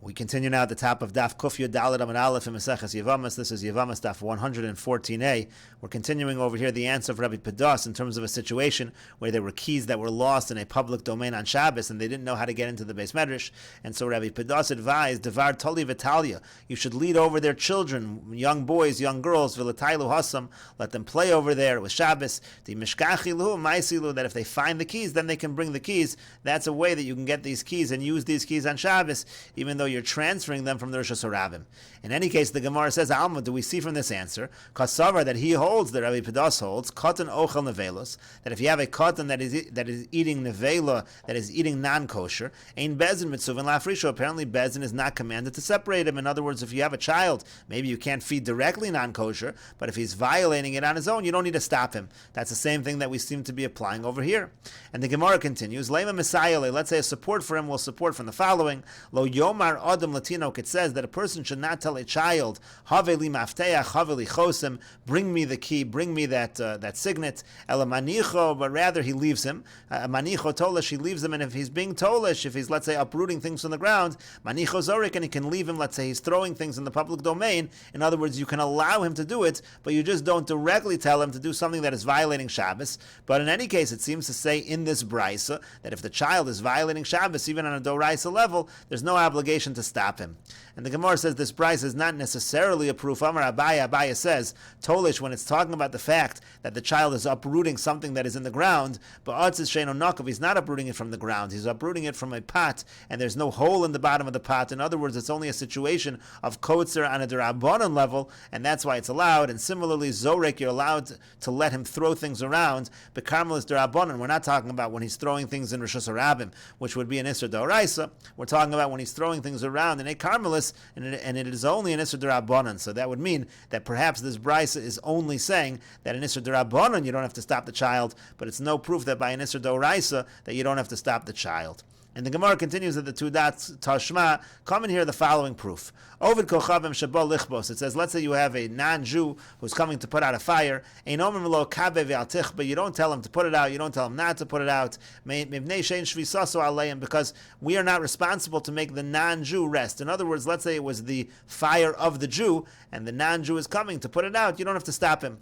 We continue now at the top of Daf Kuf Yud Daled Amud Aleph in Mesechet Yevamos. This is Yevamos Daf 114a. We're continuing over here the answer of Rabbi Pedas in terms of a situation where there were keys that were lost in a public domain on Shabbos and they didn't know how to get into the Beis Medrash. And so Rabbi Pedas advised, Devar Toli Vitalia, you should lead over their children, young boys, young girls, Vilatailu Hasam, let them play over there with Shabbos. The Mishkachilu, Maisilu, that if they find the keys, then they can bring the keys. That's a way that you can get these keys and use these keys on Shabbos, even though you're transferring them from the Rosh Hashanah. In any case, the Gemara says, Alma, do we see from this answer, Kasavar, that he holds, that Rabbi Pedas holds, Katan Ochel Nevelos, that if you have a Katan that is eating Nevela, that is eating non-kosher, Ein Bezin Mitzuvin Lafrisho, apparently Bezin is not commanded to separate him. In other words, if you have a child, maybe you can't feed directly non-kosher, but if he's violating it on his own, you don't need to stop him. That's the same thing that we seem to be applying over here. And the Gemara continues, Lema Messiah, let's say a support for him will support from the following, Lo Yomar Adam Latino, it says that a person should not tell a child, Haveli Mafteach, Haveli Chosim, bring me the key, bring me that signet, Ela Manicho, but rather he leaves him. Manicho Tolish, he leaves him, and if he's being Tolish, if he's, let's say, uprooting things from the ground, Manicho Zorik, and he can leave him, let's say he's throwing things in the public domain. In other words, you can allow him to do it, but you just don't directly tell him to do something that is violating Shabbos. But in any case, it seems to say in this brisa that if the child is violating Shabbos, even on a doraisa level, there's no obligation to stop him. And the Gemara says this brisa is not necessarily a proof. Amar Abaya says, Tolish, when it's talking about the fact that the child is uprooting something that is in the ground, but Atzis Sheino Nakav, he's not uprooting it from the ground, he's uprooting it from a pot, and there's no hole in the bottom of the pot. In other words, it's only a situation of kotzer on a derabanan level, and that's why it's allowed. And similarly, Zorek, you're allowed to let him throw things around, but Carmel is derabanan. We're not talking about when he's throwing things in Rosh Hashanah, which would be an Isser Doraisa. We're talking about when he's throwing things around in a Carmelis, and it is only an Isser Derabanan. So that would mean that perhaps this brisa is only saying that in Isser Derabanan you don't have to stop the child, but it's no proof that by an Isser Doraisa that you don't have to stop the child. And the Gemara continues that the two dots Tashma come in here the following proof. Ovid kochavim sheba lichbos. It says, let's say you have a non-Jew who's coming to put out a fire. Ein omer lo kabe ve'al but you don't tell him to put it out. You don't tell him not to put it out. Mivnei shein shvisaso aleim, because we are not responsible to make the non-Jew rest. In other words, let's say it was the fire of the Jew, and the non-Jew is coming to put it out. You don't have to stop him.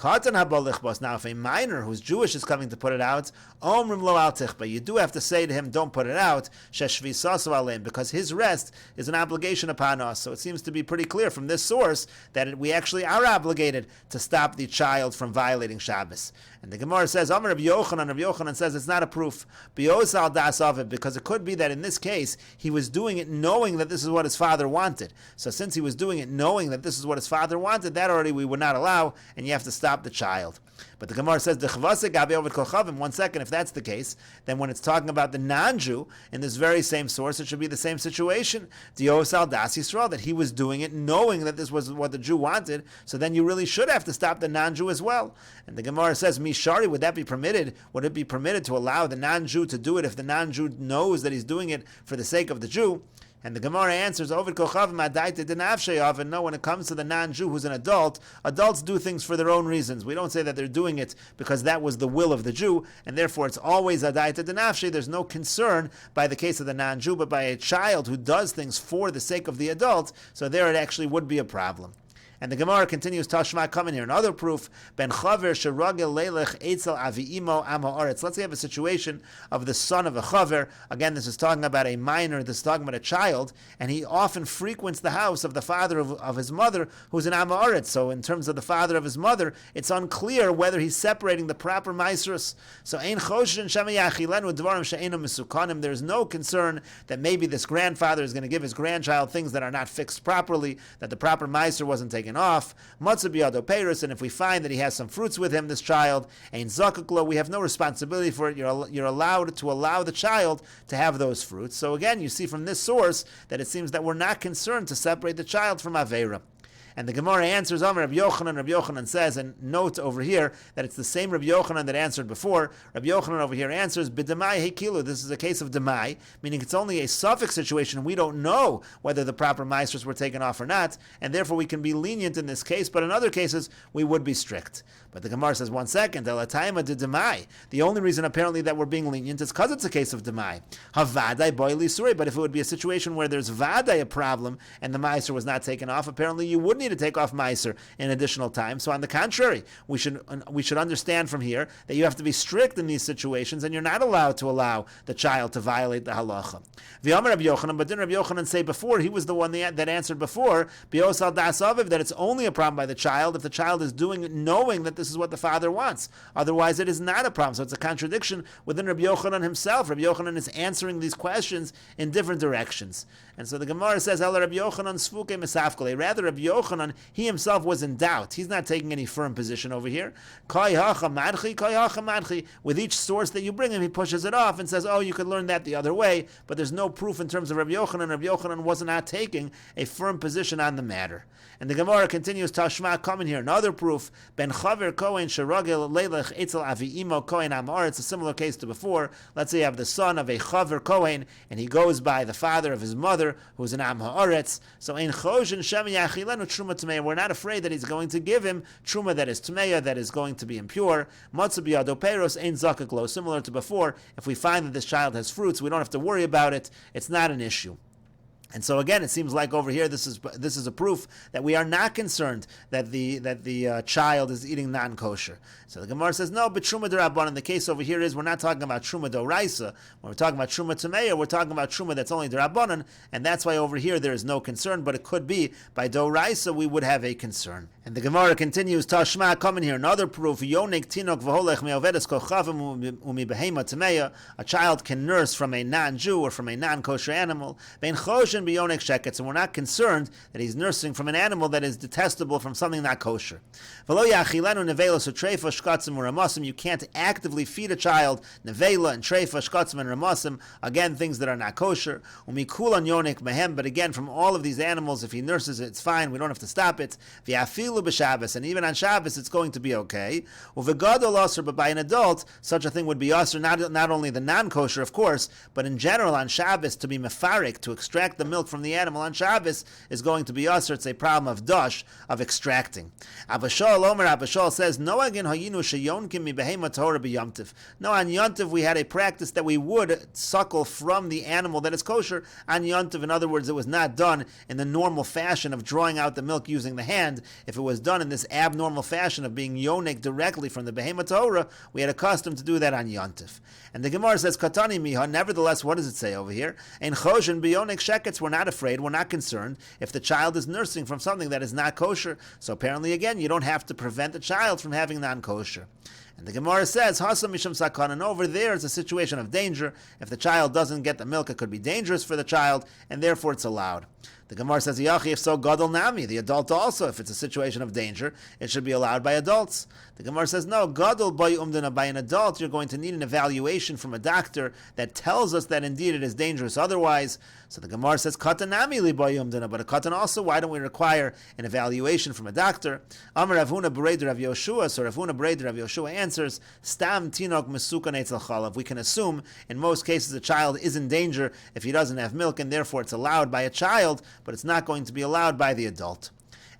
Now, if a minor who's Jewish is coming to put it out, but you do have to say to him, don't put it out, because his rest is an obligation upon us. So it seems to be pretty clear from this source that we actually are obligated to stop the child from violating Shabbos. And the Gemara says, Rabbi Yochanan says it's not a proof, because it could be that in this case, he was doing it knowing that this is what his father wanted. So since he was doing it knowing that this is what his father wanted, that already we would not allow, and you have to stop the child. But the Gemara says, one second, if that's the case, then when it's talking about the non-Jew, in this very same source, it should be the same situation. That he was doing it knowing that this was what the Jew wanted, so then you really should have to stop the non-Jew as well. And the Gemara says, Mishari, would that be permitted? Would it be permitted to allow the non-Jew to do it if the non-Jew knows that he's doing it for the sake of the Jew? And the Gemara answers, no, when it comes to the non-Jew who's an adult, adults do things for their own reasons. We don't say that they're doing it because that was the will of the Jew, and therefore it's always adaita denafshe. There's no concern by the case of the non-Jew, but by a child who does things for the sake of the adult, so there it actually would be a problem. And the Gemara continues, Tashma, come in here. Another proof, Ben Chaver Sheragel Leilech Eitzel Aviimo Am Haaretz. Let's say you have a situation of the son of a Chaver. Again, this is talking about a minor, this is talking about a child, and he often frequents the house of the father of his mother, who's an Am Haaretz. So in terms of the father of his mother, it's unclear whether he's separating the proper Maisrus. So Ein Choshen Shemiyachilenu Dvarim She'enu Mesukanim. There's no concern that maybe this grandfather is going to give his grandchild things that are not fixed properly, that the proper Meiser wasn't taken off, matzah biyado peiros, and if we find that he has some fruits with him, this child, ein zakuk, we have no responsibility for it. You're allowed to allow the child to have those fruits. So again, you see from this source that it seems that we're not concerned to separate the child from Aveira. And the Gemara answers, Rabbi Yochanan says, and note over here that it's the same Rabbi Yochanan that answered before. Rabbi Yochanan over here answers, B'damai hekilu, this is a case of demai, meaning it's only a suffix situation. We don't know whether the proper meisters were taken off or not, and therefore we can be lenient in this case, but in other cases we would be strict. But the Gemara says, 1 second, the only reason apparently that we're being lenient is because it's a case of demai. Havadai boy lisuri, but if it would be a situation where there's vadai a problem and the meiser was not taken off, apparently you would need to take off meiser in additional time. So on the contrary, we should understand from here that you have to be strict in these situations, and you're not allowed to allow the child to violate the halacha. V'yomer Rabbi Yochanan, but didn't Rabbi Yochanan say before, he was the one that answered before, biosal das aviv, that it's only a problem by the child if the child is doing it knowing that this is what the father wants. Otherwise, it is not a problem. So it's a contradiction within Rabbi Yochanan himself. Rabbi Yochanan is answering these questions in different directions. And so the Gemara says, Ela Rabbi Yochanan sfuke mesafkole. Rather, Rabbi Yochanan, he himself was in doubt. He's not taking any firm position over here. Kai hacha madchi, kai hacha madchi. With each source that you bring him, he pushes it off and says, oh, you could learn that the other way, but there's no proof in terms of Rabbi Yochanan. Rabbi Yochanan was not taking a firm position on the matter. And the Gemara continues, Tashma, come in here. Another proof, Ben Chaver Kohen Sheragel Leilech Etzel Aviimo Kohen Amar. It's a similar case to before. Let's say you have the son of a Chaver Kohen, and he goes by the father of his mother, who's an Am Haaretz. So in Choshen Shem Yachilenu Truma Tmeya, we're not afraid that he's going to give him Truma that is Tmeya, that is going to be impure. Matzah Biyado Peiros Ein Zakak Lo. Similar to before, if we find that this child has fruits, we don't have to worry about it. It's not an issue. And so again, it seems like over here, this is a proof that we are not concerned that the child is eating non-kosher. So the Gemara says, no, but Truma D'Rabbanan, the case over here is we're not talking about Truma D'Oraisa. When we're talking about Truma Tameya, we're talking about Truma that's only D'Rabbanan, and that's why over here there is no concern, but it could be by D'Oraisa we would have a concern. And the Gemara continues, Tashma, come in here, another proof, Yonik Tinok V'holech Me'ovedes Kochavim Umi Behema Tameya, a child can nurse from a non-Jew or from a non-kosher animal, Ben Choshen B'yonek Sheketz, and we're not concerned that he's nursing from an animal that is detestable from something not kosher. V'lo Yachilenu Nevelos Utreifa Shkatzim Uramasim, you can't actively feed a child Nevela and Treifa Shkatzim and Ramasim, again, things that are not kosher. Umikulan Yonek Mehem, but again, from all of these animals, if he nurses it, it's fine, we don't have to stop it. V'afilu b'Shabbos, and even on Shabbos, it's going to be okay. Uvegadol Aser, but by an adult, such a thing would be Aser, not only the non-kosher, of course, but in general on Shabbos, to be mefarik, to extract the milk from the animal on Shabbos, is going to be Aser. It's a problem of dash, of extracting. Abashal says, no again hayinu sheyonkim mi behema tahora b'yamtiv. No, on Yontiv we had a practice that we would suckle from the animal that is kosher on Yontiv. In other words, it was not done in the normal fashion of drawing out the milk using the hand. If it was done in this abnormal fashion of being yonik directly from the behema tahora, we had a custom to do that on Yontiv. And the Gemara says, Katani miha, nevertheless, what does it say over here? In choshen b'yonik sheketz, we're not afraid, we're not concerned if the child is nursing from something that is not kosher. So apparently, again, you don't have to prevent the child from having non-kosher. And the Gemara says, Hasam Misham Sakana, and over there is a situation of danger. If the child doesn't get the milk, it could be dangerous for the child, and therefore it's allowed. The Gemara says, Yachi, if so, Gadol Nami, the adult also, if it's a situation of danger, it should be allowed by adults. The Gemara says, no, Gadol Boy Umdana, by an adult, you're going to need an evaluation from a doctor that tells us that indeed it is dangerous otherwise. So the Gemara says, Katan Nami li Boy Umdana, but a Katan also, why don't we require an evaluation from a doctor? Amar Ravuna Bereid Rav Yoshua, so Ravuna Bereid Rav Yoshua answers, Stam Tinok Mesukan Eitzel Chalav. We can assume, in most cases, a child is in danger if he doesn't have milk, and therefore it's allowed by a child, but it's not going to be allowed by the adult.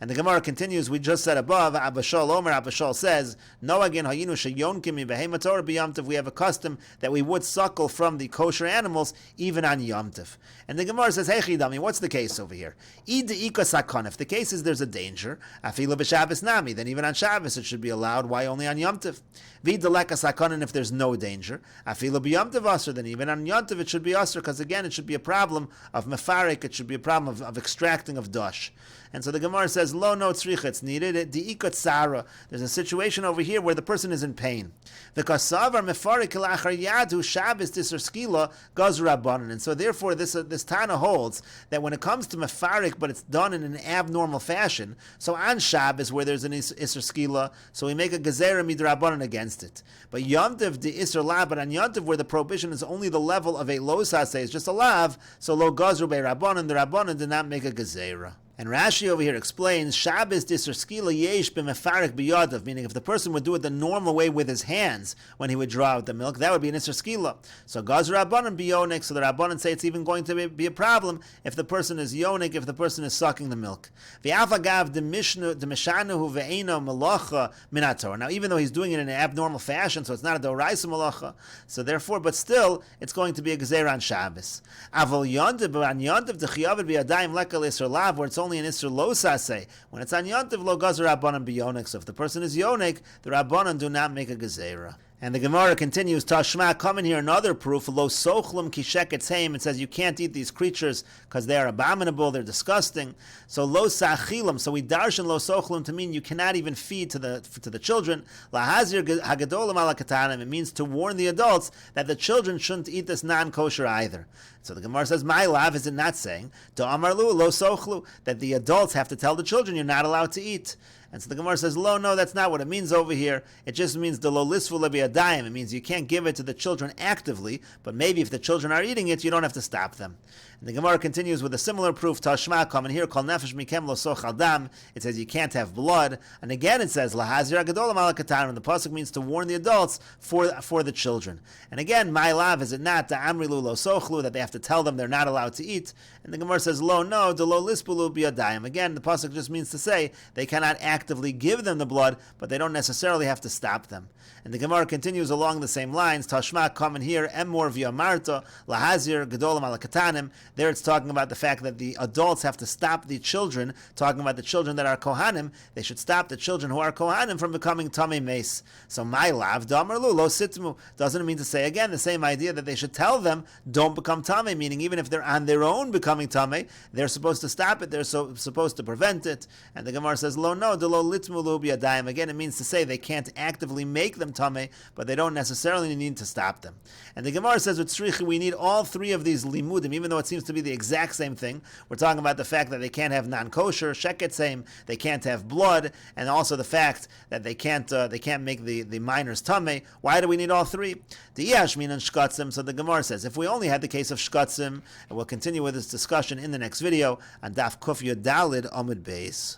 And the Gemara continues, we just said above, Abashal says, no again, hayinu sheyonkim mi behema tahora b'yamtiv, we have a custom that we would suckle from the kosher animals even on Yamtiv. And the Gemara says, hey Chidami, what's the case over here? If the case is there's a danger, afilu b'Shabbos nami, then even on Shabbos it should be allowed, why only on Yamtiv? V'idaleka sakanan, if there's no danger, afilu b'Yamtiv aser, then even on Yamtiv it should be aser, because again it should be a problem of mefarik, it should be a problem of extracting of dash. And so the Gemara says, lo no tzricha, it's needed. Di'ikat sara. There's a situation over here where the person is in pain. The kasavar mefarik elachar yadu Shabbos tisar skila gaz rabbanan. And so therefore this Tana holds that when it comes to mefarik, but it's done in an abnormal fashion, so on Shabbos where there's an isar skila, so we make a gezerah midrabbanan against it. But yomtiv de isar lav, but on yomtiv where the prohibition is only the level of a lo saseh, it's just a lav, so lo gazru be rabbanan, the rabbanan did not make a gezerah. And Rashi over here explains, Shabbos disr skila yesh b'mefarek b'yadav, meaning if the person would do it the normal way with his hands when he would draw out the milk, that would be an isr skila. So gaz rabbanan biyonik, so the rabbanan say it's even going to be a problem if the person is yonik, if the person is sucking the milk. V'avagav demishanu ve'eno malacha minator. Now even though he's doing it in an abnormal fashion, so it's not a doraisa malacha, so therefore, but still, it's going to be a gezer on Shabbos. Avol yontiv dechiyavid b'yadayim lekal isr lav, where it's only an isr lo saseh. When it's on yontiv, lo gazer rabbanan biyonik. So if the person is yonik, the rabbanan do not make a gezerah. And the Gemara continues, Tashma, come in here, another proof, lo sochlim kishek etzheim. It says you can't eat these creatures because they are abominable, they're disgusting. So lo sachilim, so we darshan lo sochlim to mean you cannot even feed to the children. Lahazir hagadolim ala katanim, it means to warn the adults that the children shouldn't eat this non-kosher either. So the Gemara says, my lav, is it not saying, to amarlu lo sochlu, that the adults have to tell the children you're not allowed to eat? And so the Gemara says, lo, no, that's not what it means over here. It just means the lo lisfu lebiadayim. It means you can't give it to the children actively, but maybe if the children are eating it, you don't have to stop them. And the Gemara continues with a similar proof, Tashma, come in here, kol nefesh mikem lo soch al dam. It says you can't have blood. And again it says, lahazir agadolam ala katanim. The pasuk means to warn the adults for the children. And again, my lav, is it not, ta'amrilu lo sochlu, that they have to tell them they're not allowed to eat? And the Gemara says, lo, no, de lo lispulu biadayim. Again, the pasuk just means to say they cannot actively give them the blood, but they don't necessarily have to stop them. And the Gemara continues along the same lines, Tashma, come in here, emor v'yamarta, lahazir gedolim ala katanim. There it's talking about the fact that the adults have to stop the children, talking about the children that are kohanim, they should stop the children who are kohanim from becoming tamei meis. So my lav, damarlu, lo sitmu, doesn't mean to say, again, the same idea that they should tell them, don't become tamei, meaning even if they're on their own becoming tamei, they're supposed to stop it, they're supposed to prevent it. And the Gemara says, lo no, de lo litmu lo biadayim. Again, it means to say they can't actively make them tamei, but they don't necessarily need to stop them. And the Gemara says with tzricha, we need all three of these limudim, even though it seems to be the exact same thing. We're talking about the fact that they can't have non-kosher, sheket same, they can't have blood, and also the fact that they can't make the minors tamei. Why do we need all three? The yashmin and shkatzim. So the Gemara says, if we only had the case of shkatzim, and we'll continue with this discussion in the next video on Daf Kuf Yud Dalid Amud Beis.